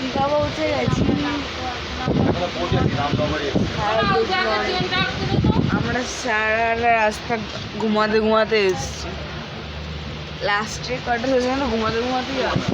দীঘা পৌঁছে গেছি। আমরা সারা রাস্তা ঘুমাতে ঘুমাতে এসছি। লাস্টে কটা সেশন ঘুমাতে ঘুমাতেই আসছি।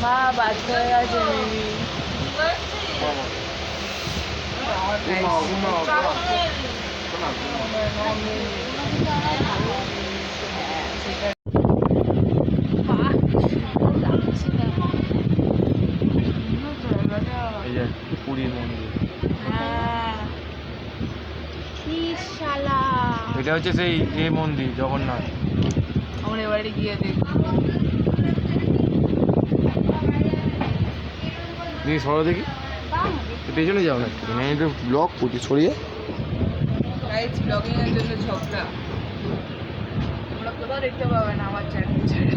মা বাচ্চা হয়ে গেছে মেবি। পুরীর মন্দির, এটা হচ্ছে সেই এ মন্দির জগন্নাথ। আমরা এবারে গিয়ে দেখবো। দেখি সরো দেখি, পেছনে যাও না একটু, আমি একটু ব্লগ করছি সরিয়ে। গাইস ব্লগিং এর জন্য ঝগড়া তোমরা কোথাও দেখতে পাবে না আমার চ্যানেল ছাড়া।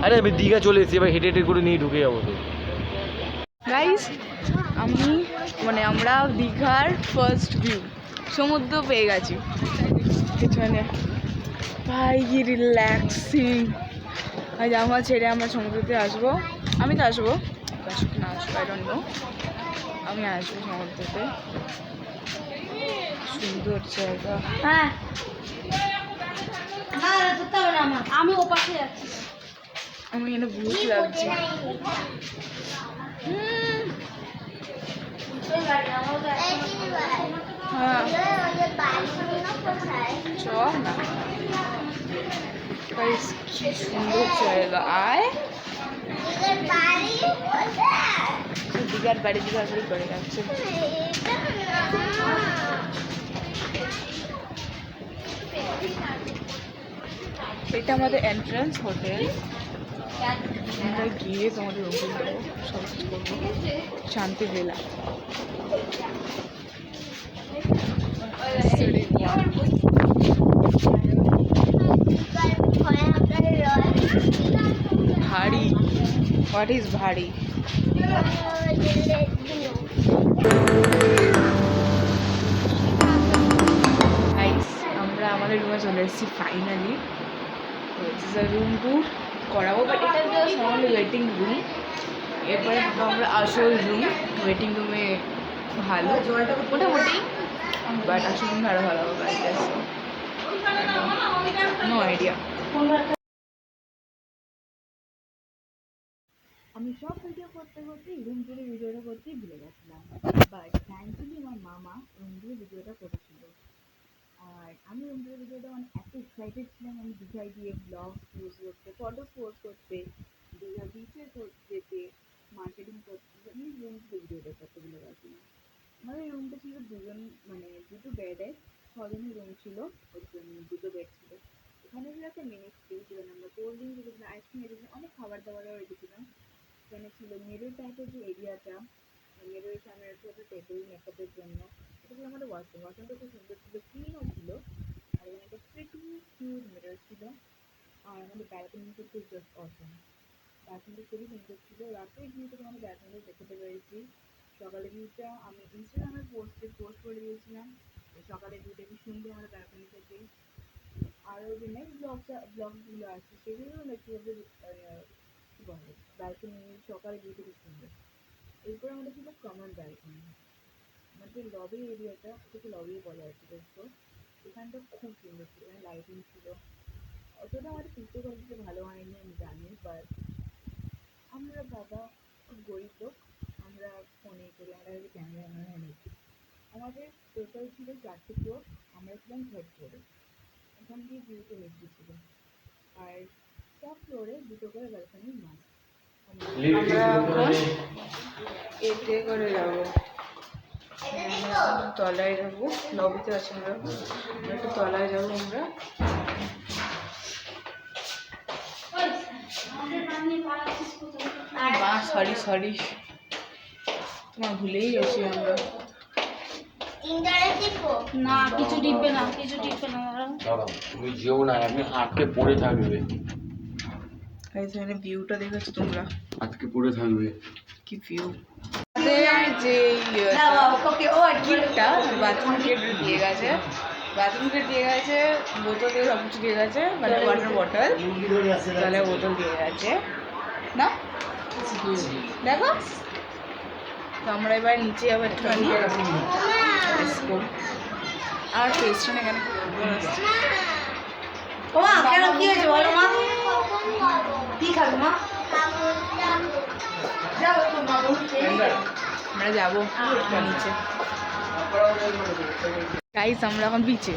আরে আমি দীঘা চলে এসেছি, এবার হেঁটে হেঁটে করে নিয়ে ঢুকে যাবো তো। গাইস আমরা দীঘার ফার্স্ট ভিউ সমুদ্র পেয়ে গেছি পেছনে। ভাই কি রিল্যাক্সিং। আজ আমার ছেড়ে আমরা সমুদ্রতে আসবো। আমি তো আসবো, না আসবো আই ডোন্ট নো। আমি আসবো সমুদ্রতে। সুন্দর জায়গা। হ্যাঁ আমি ও পাশে যাচ্ছি। আমি এখানে ভূত লাগছে। হ্যাঁ চল না। কি সুন্দর জায়গা। আয় দীঘার বাড়ি করে যাচ্ছে। এটা আমাদের এন্ট্রান্স হোটেল। আমরা গিয়ে তোমাদের রুম দেবো, সব কিছু করবো। শান্তি বেলা ভারী। হোয়াট ইজ ভারী? আমরা আমাদের রুমে চলে এসেছি ফাইনালি। রুম ট্যুর করাবো, বাট এটা জাস্ট অনলি ওয়েটিং রুম। এরপরে আমরা আসল রুম। ওয়েটিং রুমে ভালো মোটামুটি, বাট আসল রুমে আরও ভালো হবে। No idea. আমি সব ভিডিও করতে রুম টুরে ভিডিওটা করতেই ভুলে গেছিলাম, বাট থ্যাঙ্কফুলি আমার মামা রুম টুরে ভিডিওটা করেছিল। আর আমি রুম টুরে ভিডিওটা এত এক্সাইটেড ছিলাম। আমি দীঘায় গিয়ে ব্লগ পোস্ট করতে, ফটো পোস্ট করতে, দীঘা বিচে যেতে, মার্কেটিং করতে, আমি রুম টুরে ভিডিওটা করতে ভুলে গেছিলাম। আমাদের রুমটা ছিল দুটো বেডের, 6 জনের রুম ছিল। ওর জন্য 2 বেড ছিল। ওখানে ছিল একটা মিনি ফ্রিজ, যেখানে আমরা কোল্ড ড্রিঙ্ক রেখেছিলাম, আইসক্রিম রেখেছিলাম, অনেক খাবার দাবারও রেখেছিলাম। এখানে ছিল মিরর টাইপের যে এরিয়াটা, মিররের সামনে একটা টেবিল মেকআপের জন্য। এটা ছিল আমাদের ওয়াশরুমটা খুব সুন্দর ছিল, ক্লিনও ছিল। আর এখানে একটা প্রিটি কিউট মিরর ছিল। আর আমাদের ব্যালকনিটা খুব জাস্ট অসম। ব্যালকনিটা খুবই সুন্দর ছিল। রাতের ভিউটা আমাদের ব্যালকনিতে দেখতে পেরেছি। সকালের ভিউটা আমি ইনস্টাগ্রামে পোস্ট করে দিয়েছিলাম। সকালের ভিউটা কি সুন্দর আমাদের ব্যালকনি থেকে। আরও যে নেক্সট ব্লগগুলো আছে সেগুলো কীভাবে কী বলে ব্যালকনি সকালের ভিউটা খুব সুন্দর। এরপর আমাদের ছিল কমন ব্যালকনি। আমাদের লবি এরিয়াটা, ওটাকে লবি বলা হচ্ছে তো, এখানটা খুব সুন্দর ছিল। এখানে লাইটিং ছিল। অতটা আমাদের পিকচার কোয়ালিটিটা ভালো হয়নি আমি জানি, বাট আমরা বাবা খুব গরিব লোক, আমরা ফোনে করি, আমরা ক্যামেরা নিচ্ছি। আমাদের টোটাল ছিল 4টে ফ্লোর, আমরা ছিলাম 3rd ফ্লোরে। এখান দিয়ে ভিউটা হেঁটে ছিল। আর সব ফ্লোরে 2টো করে ব্যালকনি মাছ। আমরা এতে করে যাবো, তলায় যাবো। লবিতে আছি আমরা, একটু তলায় যাবো আমরা। সরি তোমার ভুলেই গেছি আমরা। না কিছু টিপবে না, কিছু টিপবে না। দাঁড়াও, তুমি যেও না, আমি আটকে পড়ে থাকবে। এখানে ভিউটা দেখেছো তোমরা? আটকে পড়ে থাকবে। কি ভিউ! যে কিটটা বাথরুম কিট দিয়ে গেছে, বাথরুম কিট দিয়ে গেছে, বোতল দিয়ে সব কিছু দিয়ে গেছে, মানে ওয়াটার বটল, জলের বোতল দিয়ে গেছে না। দেখো তো আমরা এবার নিচে যাবো একটুখানি। আর পেছনে এখানে ও মা কেন কি হয়েছে বলো মা? কি খাবে মা? যাও তো মা বলছে আমরা যাবো নিচে। গাইস আমরা এখন বিচে।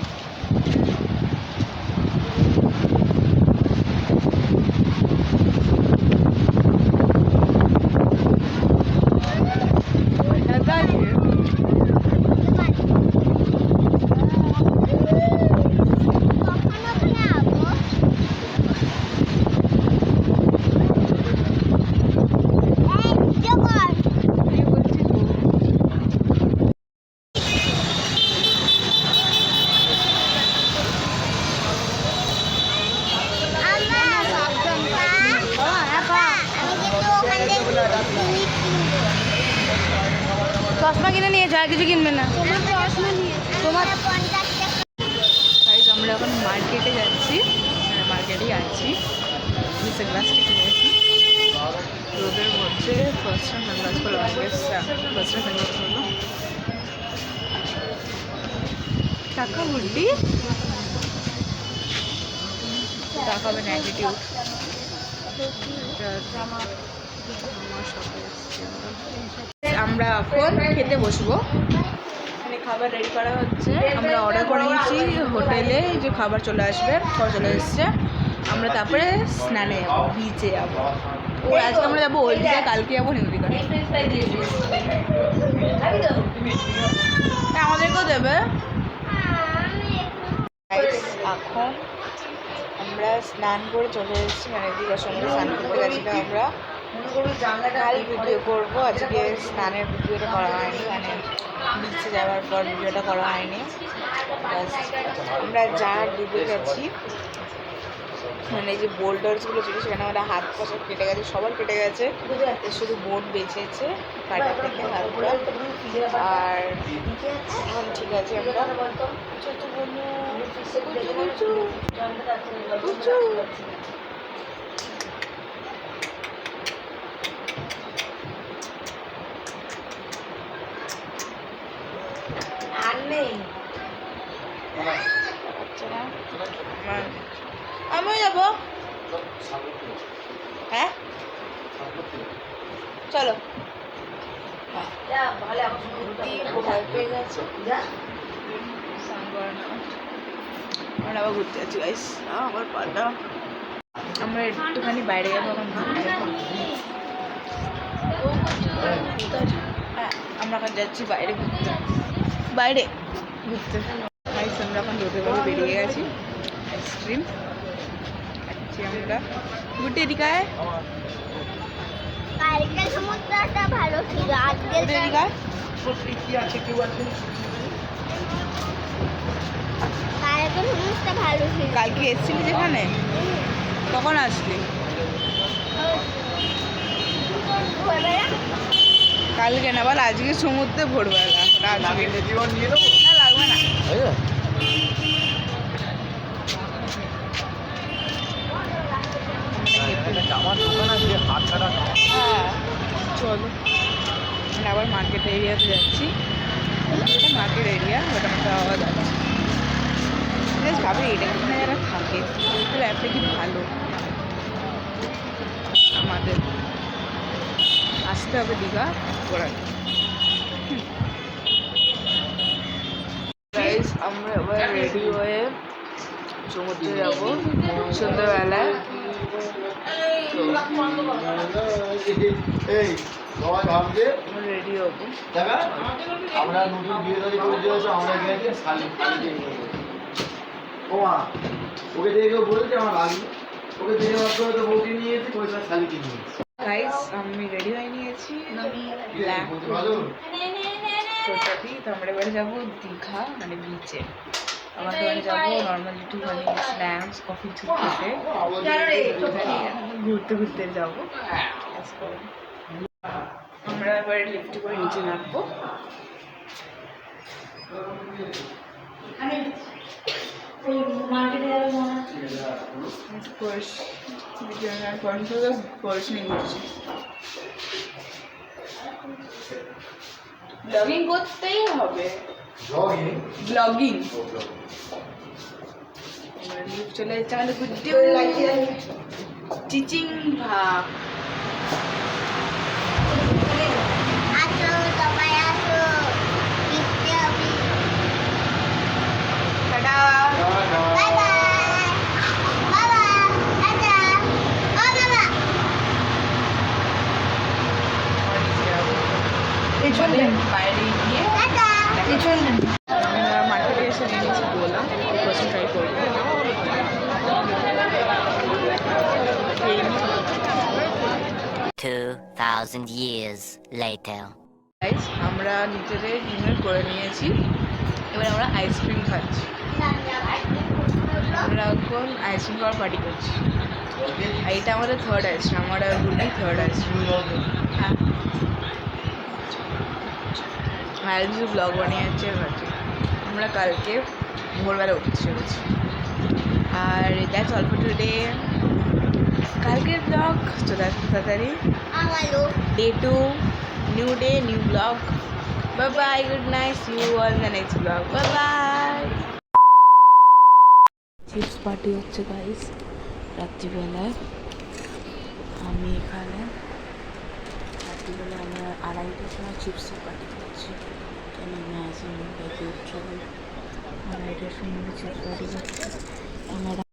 চশমা কিনে নিয়েছো, আর কিছু কিনবে না? তোমার গাইস আমরা এখন মার্কেটে যাচ্ছি, মার্কেটেই আছি। আমি সানগ্লাসটা কিনেছি রোদের মধ্যে। ফার্স্ট টাইম সানগ্লাস করলাম, ফার্স্ট টাইম সানগ্লাস করলাম। টাকা বুদ্ধি দেখাবেন অ্যাটিটিউড। আমরা এখন খেতে বসবো। এখানে খাবার রেডি করা হচ্ছে, আমরা অর্ডার করে নিয়েছি হোটেলে, যে খাবার চলে আসবে, খাবার চলে এসছে। আমরা তারপরে স্নানে যাবো, বিচে যাবো। ও আজকে আমরা যাবো ওই দিকে, কালকে যাবো নিউদিঘাটে। আমাদেরকেও দেবে। এখন আমরা স্নান করে চলে এসেছি, মানে দীঘার সঙ্গে স্নান করতে গেছিলাম আমরা। কাল ভিডিও করবো, আজকে স্নানের ভিডিওটা করা হয়নি, মানে বিচে যাওয়ার পর ভিডিওটা করা হয়নি। আমরা যা ডুবে গেছি, মানে যে বোল্ডার্সগুলো ছিল সেখানে আমাদের হাত পা সব কেটে গেছে, সবার কেটে গেছে, শুধু বোন বেঁচেছে কাটা থেকে হাতটা। আর এখন ঠিক আছে, আমরা ছোট বোনু আর নেই। আমিও যাবো। হ্যাঁ চলো। ভয় পেয়ে গেছে, আমরা আবার ঘুরতে যাচ্ছি গাইস। আমার পাটা, আমরা একটুখানি বাইরে যাবো এখন ঘুরতে। হ্যাঁ আমরা এখন যাচ্ছি বাইরে ঘুরতে, বাইরে ঘুরতে। গাইস আমরা এখন রোদে ভাবে বেরিয়ে গেছি। আইসক্রিম খাচ্ছি আমরা। গুটি এদিকায়, কালকে সমুদ্রটা ভালো ছিল, আজকে এদিকায়। কালকে সমুদ্রটা ভালো ছিল। কালকে এসেছিলি যেখানে, কখন আসলি? কালকে না, বল আজকে সমুদ্রে ভোরবেলা। আজকে না লাগবে না। হ্যাঁ চলো, আমরা আবার মার্কেট এরিয়াতে যাচ্ছি। এটা মার্কেট এরিয়া, ওটা আমরা আবার যাচ্ছি। বেশ ভাবি এটা এখানে যারা থাকে তাহলে অ্যাপটা কি ভালো। আমাদের আসতে হবে দীঘা ঘোরার। গাইস আমরা এবার রেডি হয়ে সমুদ্রে যাবো সন্ধ্যাবেলায়। রেডি হবো। আমরা নতুন বিয়ে বাড়ি করে দিয়েছে, আমরা গিয়েছি শালি ও মা, ওকে দেখে কেউ বলেছে আমার লাগবে, ওকে দেখে মাত্র হয়তো বউকে নিয়ে এসেছি, ওই সময় শালিকে নিয়ে এসেছি। গাইস আমি রেডি হয়ে নিয়েছি, ব্ল্যাক টোটালি তো আমরা এবারে যাবো দীঘা মানে বিচে। আমাকে মানে যাবো নর্মাল একটু মানে স্ন্যাক্স কফি খেতে, ঘুরতে ঘুরতে যাবো। আমরা এবারে লিফট করে নিচে নামবো। ব্লগিং করতেই হবে, ব্লগিং। লিফট চলে যাচ্ছে আমাদের গুড্ডি চিচিং ভাব। আসো সবাই আসো দেখতে হবে। টাটা। বাই বাই বাবা টাটা ও বাবা। বাইরে গিয়ে টাটা আমরা মার্কেটে এসে নিয়েছি বললাম কোচিং ট্রাই করবো। 2,000 years later. গাইস আমরা নিজেদের ডিনার করে নিয়েছি, এবার আমরা আইসক্রিম খাচ্ছি। আমরা এখন আইসক্রিম খাওয়ার পার্টি করছি। আর এটা আমাদের থার্ড আইসক্রিম, আমার আর গুলি থার্ড আইসক্রিম। হ্যাঁ আর কিছু ব্লগ বানিয়ে যাচ্ছে ভাবছি। আমরা কালকে ভোরবেলা উঠতে চলেছি। আর দ্যাটস অল ফর টুডে। কালকের ব্লগ চলে আসবে তাড়াতাড়ি। আমারও Day 2, new day, new vlog. Bye bye, good night, see you all in the next vlog. Bye bye. Chips party হচ্ছে গাইস রাত্রিবেলায়। আমি এখানে রাত্রিবেলা আমরা 2:30টার সময় চিপসের পার্টি করছি। কেন ম্যাজিন সবাই 2:30টার সময় চিপস পার্টি করছি। আমরা